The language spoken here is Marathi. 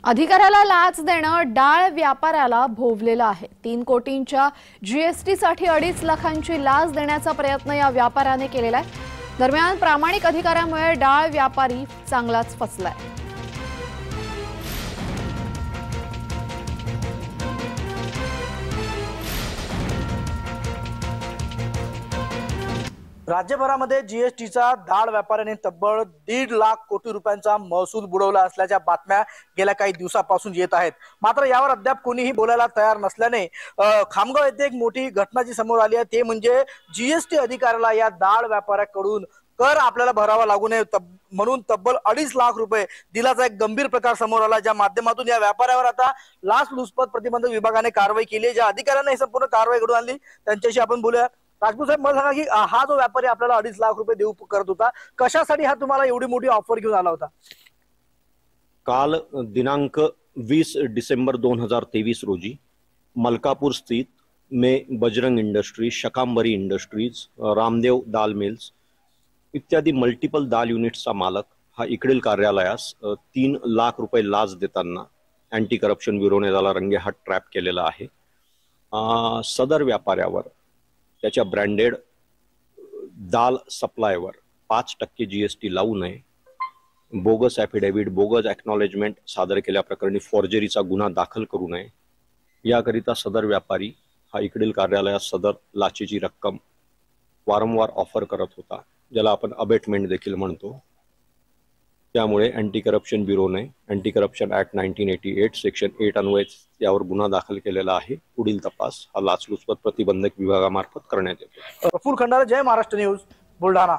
अधिकाऱ्याला लाच देणं डाळ व्यापाऱ्याला भोवलेलं आहे। 3 कोटींच्या जीएसटी साठी 2.5 लाखांची लाच देण्याचा प्रयत्न या व्यापाऱ्याने केलेला आहे। दरम्यान प्रामाणिक अधिकाऱ्यामुळे डाळ व्यापारी चांगलाच फसलाय। राज्यभरामध्ये जीएसटीचा डाळ व्यापाऱ्याने तब्बल 1.5 लाख कोटी रुपयांचा महसूल बुडवला असल्याच्या बातम्या गेल्या काही दिवसापासून येत आहेत। मात्र यावर अद्याप कोणीही बोलायला तयार नसल्याने खामगाव येथे एक मोठी घटना जी समोर आली आहे ते म्हणजे जीएसटी अधिकाऱ्याला या डाळ व्यापाऱ्याकडून कर आपल्याला भरावा लागू नये म्हणून तब्बल 2.5 लाख रुपये दिल्याचा एक गंभीर प्रकार समोर आला, ज्या माध्यमातून या व्यापाऱ्यावर आता लाचलुचपत प्रतिबंधक विभागाने कारवाई केली आहे। ज्या अधिकाऱ्यांना ही संपूर्ण कारवाई घडवून आणली त्यांच्याशी आपण बोलूया। राजपूत साहेब, मला सांगा की हा जो व्यापारी आपल्याला 2.5 लाख रुपये देऊ करत होता, कशासाठी हा तुम्हाला एवढी मोठी ऑफर घेऊन आला होता? काल दिनांक 20 डिसेंबर 2023 रोजी मलकापूर स्थित में बजरंग इंडस्ट्रीज, शकांबरी इंडस्ट्रीज, रामदेव दाल मिल्स इत्यादी मल्टिपल दाल युनिट्सचा मालक हा इकडील कार्यालयास 3 लाख रुपये लाच देताना अँटी करप्शन ब्युरोने त्याला रंगेहात ट्रॅप केलेला आहे। सदर व्यापाऱ्यावर त्याच्या ब्रँडेड दाल सप्लायवर 5% जीएसटी लावू नये, बोगस ॲफिडेव्हिट, बोगस ॲक्नॉलेजमेंट सादर केल्याप्रकरणी फॉर्जरीचा गुन्हा दाखल करू नये, याकरिता सदर व्यापारी हा इकडील कार्यालयात सदर लाचेची रक्कम वारंवार ऑफर करत होता, ज्याला आपण अबेटमेंट देखील म्हणतो। त्यामुळे अँटी करप्शन ब्युरोने अँटी करप्शन ॲक्ट 1988 सेक्शन 8 अन्वये यावर गुन्हा दाखल केलेला आहे। पुढील तपास हा लाचलुचपत प्रतिबंधक विभागामार्फत करण्यात येतो। प्रफुल्ल खंडारे, जय महाराष्ट्र न्यूज, बुलढाणा।